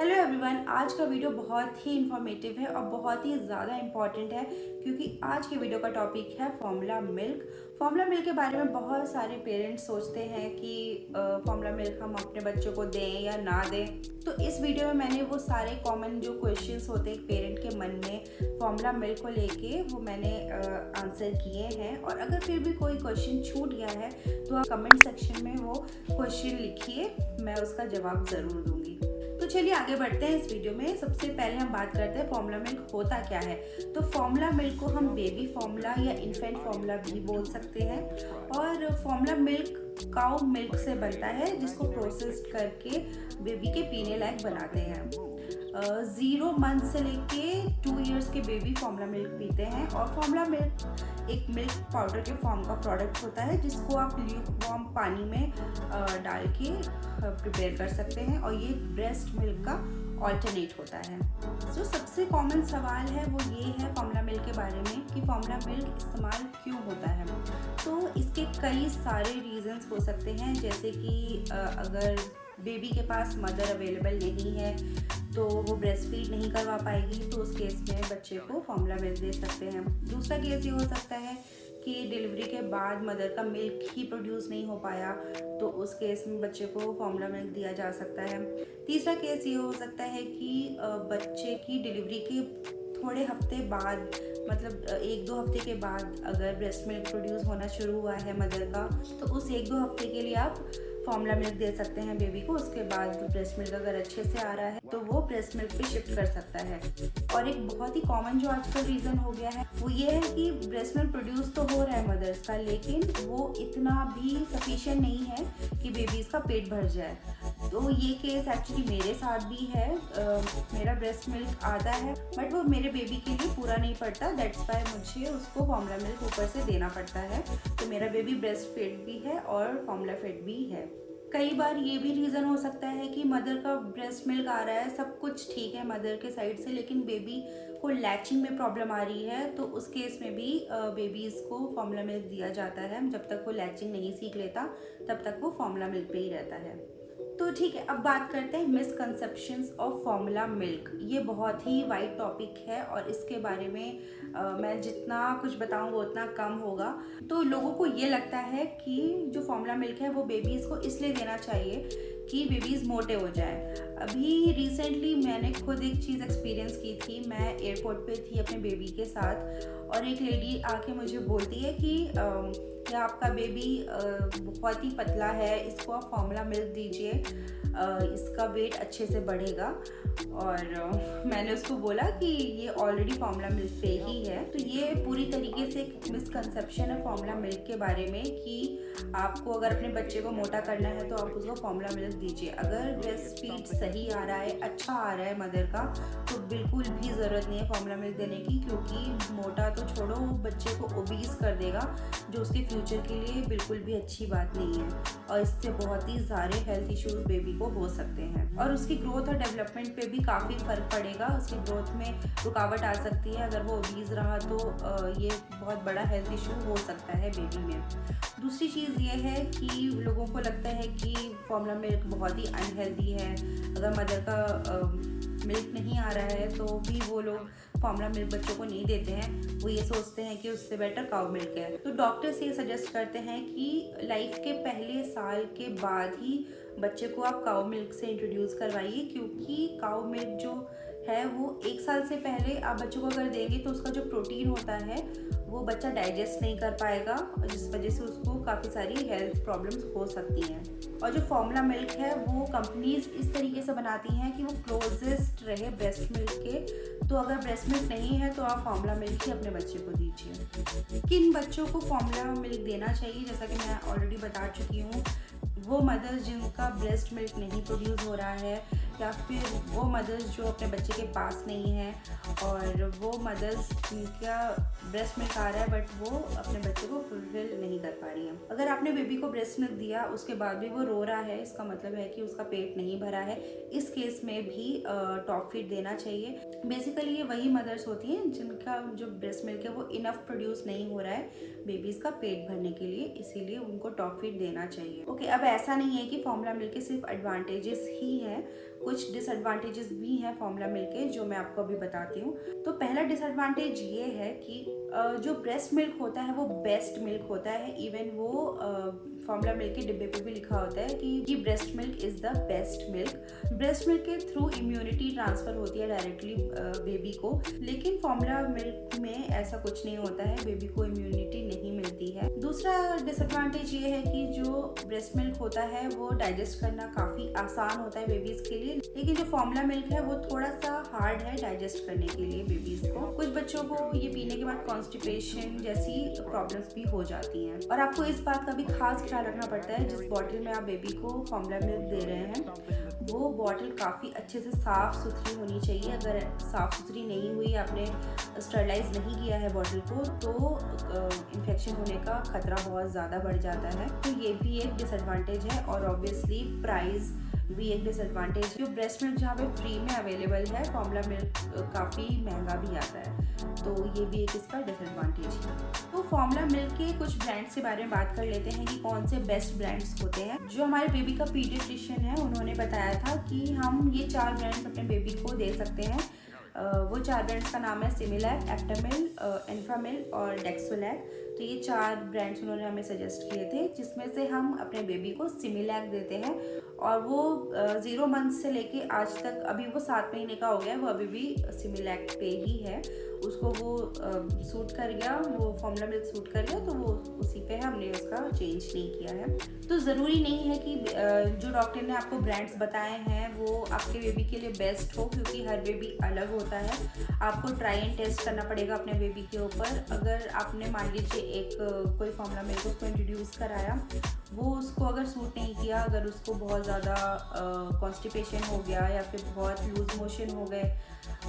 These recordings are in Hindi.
हेलो एवरीवन, आज का वीडियो बहुत ही इन्फॉर्मेटिव है और बहुत ही ज़्यादा इम्पॉर्टेंट है क्योंकि आज के वीडियो का टॉपिक है फॉर्मूला मिल्क। फॉर्मूला मिल्क के बारे में बहुत सारे पेरेंट्स सोचते हैं कि फॉर्मूला मिल्क हम अपने बच्चों को दें या ना दें। तो इस वीडियो में मैंने वो सारे कॉमन जो क्वेश्चंस होते हैं एक पेरेंट के मन में फॉर्मूला मिल्क को लेके वो मैंने आंसर किए हैं। और अगर फिर भी कोई क्वेश्चन छूट गया है तो आप कमेंट सेक्शन में वो क्वेश्चन लिखिए, मैं उसका जवाब ज़रूर दूँगी। तो चलिए आगे बढ़ते हैं इस वीडियो में। सबसे पहले हम बात करते हैं फॉर्मूला मिल्क होता क्या है। तो फॉर्मूला मिल्क को हम बेबी फॉर्मूला या इन्फेंट फॉर्मूला भी बोल सकते हैं। और फॉर्मूला मिल्क काउ मिल्क से बनता है जिसको प्रोसेस्ड करके बेबी के पीने लायक बनाते हैं। 0 मंथ से लेके 2 इयर्स के बेबी फॉर्मूला मिल्क पीते हैं। और फॉर्मूला मिल्क एक मिल्क पाउडर के फॉर्म का प्रोडक्ट होता है जिसको आप ल्यूकवार्म पानी में डाल के प्रिपेयर कर सकते हैं और ये ब्रेस्ट मिल्क का ऑल्टरनेट होता है। जो सबसे कॉमन सवाल है वो ये है फॉर्मूला मिल्क के बारे में कि फॉर्मूला मिल्क इस्तेमाल क्यों होता है। तो इसके कई सारे रीजंस हो सकते हैं, जैसे कि अगर बेबी के पास मदर अवेलेबल नहीं है तो वो ब्रेस्ट फीड नहीं करवा पाएगी, तो उस केस में बच्चे को फॉर्मूला मिल्क दे सकते हैं। दूसरा केस ये हो सकता है कि डिलीवरी के बाद मदर का मिल्क ही प्रोड्यूस नहीं हो पाया, तो उस केस में बच्चे को फॉर्मूला मिल्क दिया जा सकता है। तीसरा केस ये हो सकता है कि बच्चे की डिलीवरी के थोड़े हफ्ते बाद, मतलब 1-2 हफ्ते के बाद अगर ब्रेस्ट मिल्क प्रोड्यूस होना शुरू हुआ है मदर का, तो उस 1-2 हफ्ते के लिए आप फॉर्मूला मिल्क दे सकते हैं बेबी को। उसके बाद ब्रेस्ट मिल्क अगर अच्छे से आ रहा है तो वो ब्रेस्ट मिल्क पे शिफ्ट कर सकता है। और एक बहुत ही कॉमन जो आजकल रीज़न हो गया है वो ये है कि ब्रेस्ट मिल्क प्रोड्यूस तो हो रहा है मदर्स का, लेकिन वो इतना भी सफिशिएंट नहीं है कि बेबीज़ का पेट भर जाए। तो ये केस एक्चुअली मेरे साथ भी है। मेरा ब्रेस्ट मिल्क आता है बट वो मेरे बेबी के लिए पूरा नहीं पड़ता, दैट्स वाई मुझे उसको फॉर्मूला मिल्क ऊपर से देना पड़ता है। तो मेरा बेबी ब्रेस्ट फेड भी है और फॉर्मूला फेड भी है। कई बार ये भी रीज़न हो सकता है कि मदर का ब्रेस्ट मिल्क आ रहा है, सब कुछ ठीक है मदर के साइड से, लेकिन बेबी को लैचिंग में प्रॉब्लम आ रही है, तो उस केस में भी बेबीज़ को फॉर्मूला मिल्क दिया जाता है। जब तक वो लैचिंग नहीं सीख लेता तब तक वो फॉर्मूला मिल्क पे ही रहता है। तो ठीक है, अब बात करते हैं मिसकंसेप्शंस ऑफ फॉर्मूला मिल्क। ये बहुत ही वाइड टॉपिक है और इसके बारे में मैं जितना कुछ बताऊँ वो उतना कम होगा। तो लोगों को ये लगता है कि जो फॉर्मूला मिल्क है वो बेबीज़ को इसलिए देना चाहिए कि बेबीज़ मोटे हो जाएं। अभी रिसेंटली मैंने खुद एक चीज़ एक्सपीरियंस की थी। मैं एयरपोर्ट पे थी अपने बेबी के साथ और एक लेडी आके मुझे बोलती है कि क्या आपका बेबी बहुत ही पतला है, इसको आप फॉर्मूला मिल्क दीजिए, इसका वेट अच्छे से बढ़ेगा। और मैंने उसको बोला कि ये ऑलरेडी फॉर्मूला मिल्क पे ही है। तो ये पूरी तरीके से एक मिसकंसेप्शन है फॉर्मूला मिल्क के बारे में कि आपको अगर अपने बच्चे को मोटा करना है तो आप उसको फॉर्मूला मिल्क दीजिए। अगर ब्रेस्ट फीड सही आ रहा है, अच्छा आ रहा है मदर का, तो बिल्कुल भी ज़रूरत नहीं है फॉर्मूला मिल्क देने की, क्योंकि मोटा तो छोड़ो वो बच्चे को ओबीज कर देगा, जो उसके फ्यूचर के लिए बिल्कुल भी अच्छी बात नहीं है। और इससे बहुत ही सारे हेल्थ इश्यूज बेबी को हो सकते हैं और उसकी ग्रोथ और डेवलपमेंट पे भी काफ़ी फ़र्क पड़ेगा। उसकी ग्रोथ में रुकावट आ सकती है। अगर वो ओबीज रहा तो ये बहुत बड़ा हेल्थ इशू हो सकता है बेबी में। दूसरी चीज़ ये है कि लोगों को लगता है कि फॉर्मूला मिल्क बहुत ही अनहेल्दी है। अगर मदर का मिल्क नहीं आ रहा है तो भी वो लोग फॉर्मूला मिल्क बच्चों को नहीं देते हैं। वो ये सोचते हैं कि उससे बेटर काउ मिल्क है। तो डॉक्टर्स ये सजेस्ट करते हैं कि लाइफ के पहले साल के बाद ही बच्चे को आप काउ मिल्क से इंट्रोड्यूस करवाइए, क्योंकि काउ मिल्क जो है वो 1 साल से पहले आप बच्चों को अगर देंगे तो उसका जो प्रोटीन होता है वो बच्चा डाइजेस्ट नहीं कर पाएगा, जिस वजह से उसको काफ़ी सारी हेल्थ प्रॉब्लम्स हो सकती हैं। और जो फॉर्मूला मिल्क है वो कंपनीज इस तरीके से बनाती हैं कि वो क्लोजेस्ट रहे ब्रेस्ट मिल्क के। तो अगर ब्रेस्ट मिल्क नहीं है तो आप फॉर्मूला मिल्क ही अपने बच्चे को दीजिए। किन बच्चों को फॉर्मूला मिल्क देना चाहिए, जैसा कि मैं ऑलरेडी बता चुकी हूँ, वो मदर्स जिनका ब्रेस्ट मिल्क नहीं प्रोड्यूस हो रहा है, या फिर वो मदर्स जो अपने बच्चे के पास नहीं है, और वो मदर्स जिनका ब्रेस्ट मिल्क आ रहा है बट वो अपने बच्चे को फुलफिल नहीं कर पा रही है। अगर आपने बेबी को ब्रेस्ट मिल्क दिया उसके बाद भी वो रो रहा है, इसका मतलब है कि उसका पेट नहीं भरा है। इस केस में भी टॉप फीड देना चाहिए। बेसिकली ये वही मदर्स होती हैं जिनका जो ब्रेस्ट मिल्क है वो इनफ प्रोड्यूस नहीं हो रहा है बेबीज़ का पेट भरने के लिए, इसीलिए उनको टॉप फीड देना चाहिए। ओके, अब ऐसा नहीं है कि फॉर्मूला मिल्क के सिर्फ एडवांटेजेस ही हैं, कुछ डिसएडवांटेजेस भी हैं फार्मूला मिल्क के, जो मैं आपको अभी बताती हूँ। तो पहला डिसएडवांटेज ये है कि जो ब्रेस्ट मिल्क होता है वो बेस्ट मिल्क होता है। इवन वो फार्मूला मिल्क के डिब्बे पे भी लिखा होता है कि breast milk is the best milk. Breast milk के थ्रू इम्यूनिटी ट्रांसफ़र होती है डायरेक्टली बेबी को, लेकिन फार्मूला मिल्क में ऐसा कुछ नहीं होता है, बेबी को इम्यूनिटी नहीं मिलती है। दूसरा डिसएडवांटेज ये है कि जो ब्रेस्ट मिल्क होता है वो डाइजेस्ट करना काफ़ी आसान होता है बेबीज़ के लिए, लेकिन जो फार्मूला मिल्क है वो थोड़ा सा हार्ड है डाइजेस्ट करने के लिए बेबीज़ को। कुछ बच्चों को ये पीने के बाद कॉन्स्टिपेशन जैसी प्रॉब्लम्स भी हो जाती हैं। और आपको इस बात का भी खास ख्याल रखना पड़ता है, जिस बॉटल में आप बेबी को फार्मूला मिल्क दे रहे हैं वो बॉटल काफ़ी अच्छे से साफ़ सुथरी होनी चाहिए। अगर साफ़ सुथरी नहीं हुई, आपने स्टरलाइज नहीं किया है बॉटल को, तो इन्फेक्शन होने का खतरा बहुत ज़्यादा बढ़ जाता है। तो ये भी एक डिसएडवांटेज है। और ऑब्वियसली प्राइस भी एक डिसएडवांटेज। जो ब्रेस्ट मिल्क जहाँ पे फ्री में अवेलेबल है, फार्मूला मिल्क काफ़ी महंगा भी आता है, तो ये भी एक इसका डिसएडवांटेज है। तो फार्मूला मिल्क के कुछ ब्रांड्स के बारे में बात कर लेते हैं कि कौन से बेस्ट ब्रांड्स होते हैं। जो हमारे बेबी का पीडियाट्रिशियन है उन्होंने बताया था कि हम ये 4 ब्रांड्स अपने बेबी को दे सकते हैं। वो 4 ब्रांड्स का नाम है सिमिलैक, एप्टामिल, एन्फामिल और डेक्सोलैक। तो ये 4 ब्रांड्स उन्होंने हमें सजेस्ट किए थे, जिसमें से हम अपने बेबी को सिमिलैक देते हैं। और वो 0 मंथ से लेके आज तक, अभी वो 7 महीने का हो गया है, वो अभी भी सिमिलैक पे ही है। उसको वो सूट कर गया, वो फार्मूला मिल्क सूट कर गया, तो वो उसी पे है, हमने उसका चेंज नहीं किया है। तो ज़रूरी नहीं है कि जो डॉक्टर ने आपको ब्रांड्स बताए हैं वो आपके बेबी के लिए बेस्ट हो, क्योंकि हर बेबी अलग होता है। आपको ट्राई एंड टेस्ट करना पड़ेगा अपने बेबी के ऊपर। अगर आपने मान लीजिए एक कोई फार्मूला मिल्क उसको इंट्रोड्यूस कराया, वो उसको अगर सूट नहीं किया, अगर उसको बहुत ज़्यादा कॉन्स्टिपेशन हो गया या फिर बहुत लूज मोशन हो गए,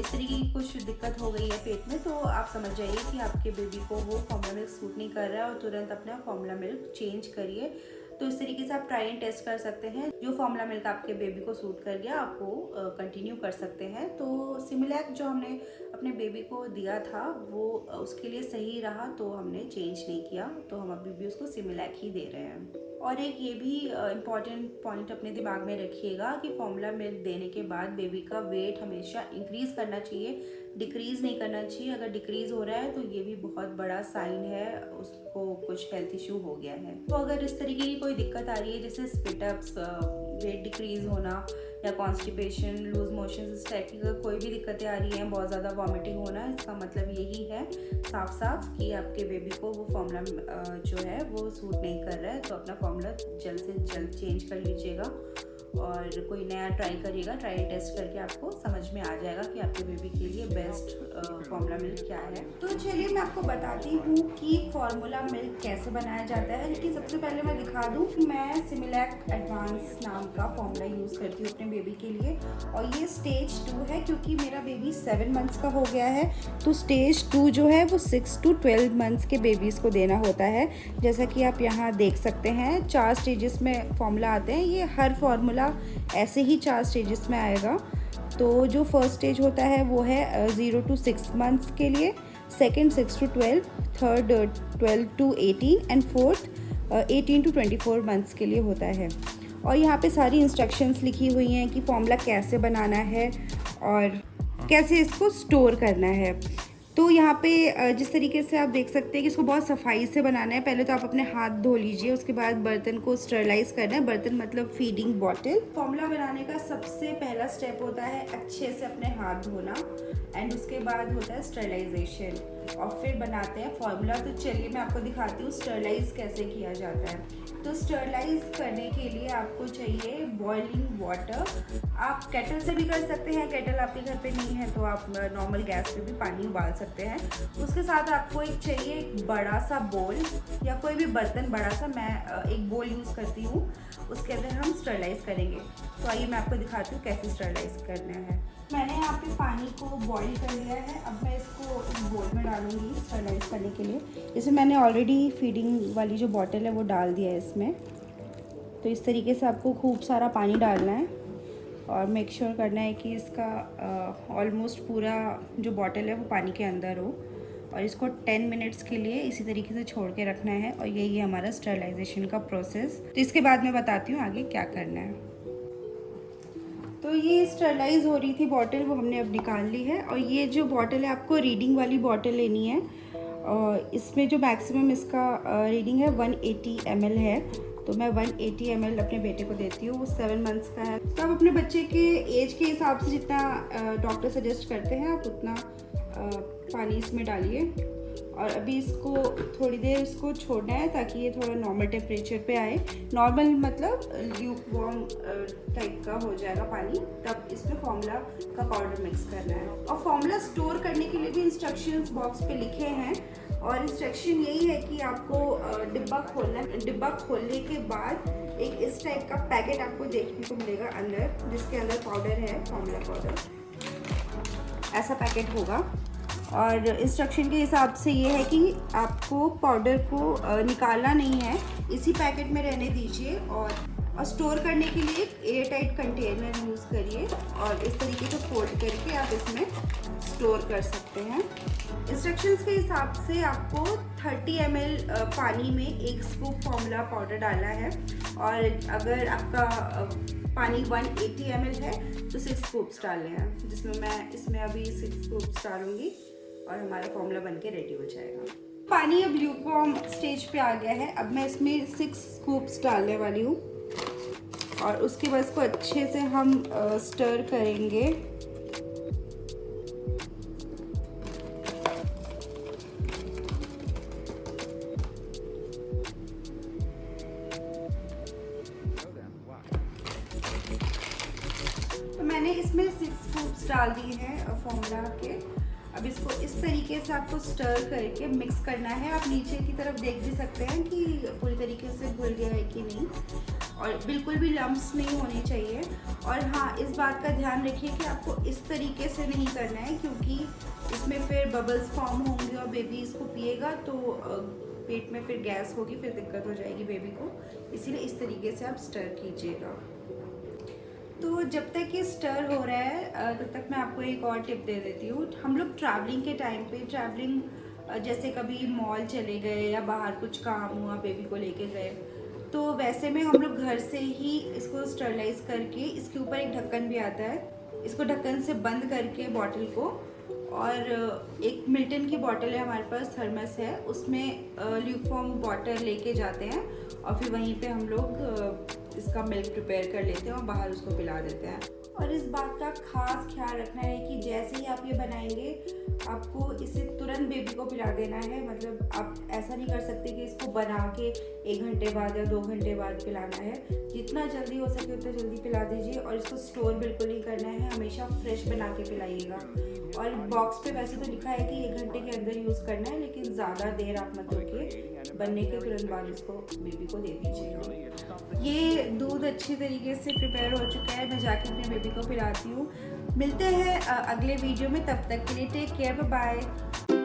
इस तरीके की कुछ दिक्कत हो गई है पेट में, तो आप समझ जाइए कि आपके बेबी को वो फार्मूला मिल्क सूट नहीं कर रहा है और तुरंत अपना फार्मूला मिल्क चेंज करिए। तो इस तरीके से आप ट्राई एंड टेस्ट कर सकते हैं। जो फार्मूला मिल्क आपके बेबी को सूट कर गया, आप वो कंटिन्यू कर सकते हैं। तो सिमिलैक जो हमने अपने बेबी को दिया था वो उसके लिए सही रहा, तो हमने चेंज नहीं किया, तो हम अभी भी उसको सिमिलैक ही दे रहे हैं। और एक ये भी इम्पॉर्टेंट पॉइंट अपने दिमाग में रखिएगा कि फार्मूला मिल्क देने के बाद बेबी का वेट हमेशा इंक्रीज़ करना चाहिए, डिक्रीज़ नहीं करना चाहिए। अगर डिक्रीज़ हो रहा है तो ये भी बहुत बड़ा साइन है उसको कुछ हेल्थ इशू हो गया है। तो अगर इस तरीके की कोई दिक्कत आ रही है, जैसे स्पिट अप्स, वेट डिक्रीज़ होना या कॉन्स्टिपेशन, लूज मोशन, इस टाइप की अगर कोई भी दिक्कतें आ रही हैं, बहुत ज़्यादा वॉमिटिंग होना, इसका मतलब यही है साफ कि आपके बेबी को वो फार्मूला जो है वो सूट नहीं कर रहा है। तो अपना फार्मूला जल्द से जल्द चेंज कर लीजिएगा और कोई नया ट्राई करिएगा। ट्राई टेस्ट करके आपको समझ में आ जाएगा कि आपके बेबी के लिए बेस्ट फार्मूला मिल्क क्या है। तो चलिए मैं आपको बताती हूँ कि फार्मूला मिल्क कैसे बनाया जाता है। लेकिन सबसे पहले मैं दिखा दूँ कि मैं सिमिलैक एडवांस नाम का फार्मूला यूज़ करती हूँ अपने बेबी के लिए, और ये स्टेज 2 है, क्योंकि मेरा बेबी 7 मंथ्स का हो गया है। तो स्टेज 2 जो है वो 6 to 12 मंथ्स के बेबीज़ को देना होता है। जैसा कि आप यहाँ देख सकते हैं 4 स्टेजेस में फार्मूला आते हैं। ये हर फार्मूला ऐसे ही 4 स्टेजेस में आएगा। तो जो फर्स्ट स्टेज होता है वो है 0 to 6 मंथ्स के लिए, second 6 to 12, third 12 to 18 and fourth 18 to 24 months के लिए होता है। और यहाँ पे सारी इंस्ट्रक्शंस लिखी हुई हैं कि फार्मूला कैसे बनाना है और कैसे इसको स्टोर करना है। तो यहाँ पे जिस तरीके से आप देख सकते हैं कि इसको बहुत सफाई से बनाना है। पहले तो आप अपने हाथ धो लीजिए, उसके बाद बर्तन को स्टरलाइज करना है। बर्तन मतलब फीडिंग बॉटल। फार्मूला बनाने का सबसे पहला स्टेप होता है अच्छे से अपने हाथ धोना, एंड उसके बाद होता है स्टरलाइजेशन, और फिर बनाते हैं फार्मूला। तो चलिए मैं आपको दिखाती हूँ स्टरलाइज कैसे किया जाता है। तो स्टरलाइज करने के लिए आपको चाहिए बॉइलिंग वाटर। आप केटल से भी कर सकते हैं, केटल आपके घर पे नहीं है तो आप नॉर्मल गैस पे भी पानी उबाल सकते हैं। उसके साथ आपको एक चाहिए एक बड़ा सा बोल या कोई भी बर्तन बड़ा सा, मैं एक बोल यूज़ करती हूँ, उसके अंदर हम स्टरलाइज करेंगे। तो आइए मैं आपको दिखाती हूँ कैसे स्टरलाइज करना है। मैंने यहाँ पे पानी को बॉईल कर लिया है। अब मैं इसको इस बोल में डालूँगी स्टरलाइज करने के लिए। इसमें मैंने ऑलरेडी फीडिंग वाली जो बॉटल है वो डाल दिया है इसमें। तो इस तरीके से आपको खूब सारा पानी डालना है और मेक श्योर करना है कि इसका ऑलमोस्ट पूरा जो बॉटल है वो पानी के अंदर हो, और इसको 10 मिनट्स के लिए इसी तरीके से छोड़ के रखना है। और यही है हमारा स्टरलाइजेशन का प्रोसेस। तो इसके बाद मैं बताती हूँ आगे क्या करना है। तो ये स्टरलाइज हो रही थी बॉटल, वो हमने अब निकाल ली है। और ये जो बॉटल है आपको रीडिंग वाली बॉटल लेनी है। और इसमें जो मैक्सिमम इसका रीडिंग है 180 ml है। तो मैं 180 ml अपने बेटे को देती हूँ। वो 7 मंथ्स का है। तो आप अपने बच्चे के एज के हिसाब से जितना डॉक्टर सजेस्ट करते हैं आप उतना पानी इसमें डालिए। और अभी इसको थोड़ी देर इसको छोड़ना है ताकि ये थोड़ा नॉर्मल टेम्परेचर पे आए। नॉर्मल मतलब ल्यूक वार्म टाइप का हो जाएगा पानी, तब इसमें फार्मूला का पाउडर मिक्स करना है। और फार्मूला स्टोर करने के लिए भी इंस्ट्रक्शंस बॉक्स पे लिखे हैं। और इंस्ट्रक्शन यही है कि आपको डिब्बा खोलना है। डिब्बा खोलने के बाद एक इस टाइप का पैकेट आपको देखने को मिलेगा अंदर, जिसके अंदर पाउडर है, फार्मूला पाउडर। ऐसा पैकेट होगा। और इंस्ट्रक्शन के हिसाब से ये है कि आपको पाउडर को निकालना नहीं है, इसी पैकेट में रहने दीजिए। और स्टोर करने के लिए एक एयर टाइट कंटेनर यूज़ करिए और इस तरीके से फोल्ड करके आप इसमें स्टोर कर सकते हैं। इंस्ट्रक्शंस के हिसाब से आपको 30 ml पानी में 1 स्कूप फार्मूला पाउडर डालना है। और अगर आपका पानी 180 ml है तो 6 स्कूप्स डालने हैं, जिसमें मैं इसमें अभी 6 स्कूप्स डालूंगी और हमारा फार्मूला बनके रेडी हो जाएगा। पानी अब ल्यूकवार्म स्टेज पे आ गया है। अब मैं इसमें 6 स्कूप्स डालने वाली हूँ और उसके बाद इसको अच्छे से हम स्टर करेंगे। तो मैंने इसमें 6 स्कूप्स डाल दिए हैं फार्मूला के। अब इसको इस तरीके से आपको स्टर करके मिक्स करना है। आप नीचे की तरफ देख भी सकते हैं कि पूरी तरीके से घुल गया है कि नहीं, और बिल्कुल भी लम्प्स नहीं होने चाहिए। और हाँ, इस बात का ध्यान रखिए कि आपको इस तरीके से नहीं करना है, क्योंकि इसमें फिर बबल्स फॉर्म होंगे और बेबी इसको पिएगा तो पेट में फिर गैस होगी, फिर दिक्कत हो जाएगी बेबी को। इसीलिए इस तरीके से आप स्टर कीजिएगा। तो जब तक ये स्टर हो रहा है तब तक मैं आपको एक और टिप दे देती हूँ। हम लोग ट्रैवलिंग के टाइम पे जैसे कभी मॉल चले गए या बाहर कुछ काम हुआ, बेबी को लेके गए, तो वैसे में हम लोग घर से ही इसको स्टरलाइज करके, इसके ऊपर एक ढक्कन भी आता है, इसको ढक्कन से बंद करके बॉटल को, और एक मिल्टन की बॉटल है हमारे पास, थर्मस है, उसमें ल्यूकवार्म वाटर लेके जाते हैं और फिर वहीं पे हम लोग इसका मिल्क प्रिपेयर कर लेते हैं और बाहर उसको पिला देते हैं। और इस बात का खास ख्याल रखना है कि जैसे ही आप ये बनाएंगे आपको इसे तुरंत बेबी को पिला देना है। मतलब आप ऐसा नहीं कर सकते कि इसको बना के 1 घंटे बाद या 2 घंटे बाद पिलाना है। जितना जल्दी हो सके उतना जल्दी पिला दीजिए। और इसको स्टोर बिल्कुल नहीं करना है, हमेशा फ्रेश बना के पिलाइएगा। और बॉक्स पे वैसे तो लिखा है कि 1 घंटे के अंदर यूज़ करना है, लेकिन ज़्यादा देर आप मत रुकिए, बनने के तुरंत बाद इसको बेबी को दे दीजिएगा। ये दूध अच्छी तरीके से प्रिपेयर हो चुका है, मैं जाके अपने बेबी को पिलाती हूँ। मिलते हैं अगले वीडियो में, तब तक के लिए टेक केयर, बाय बाय।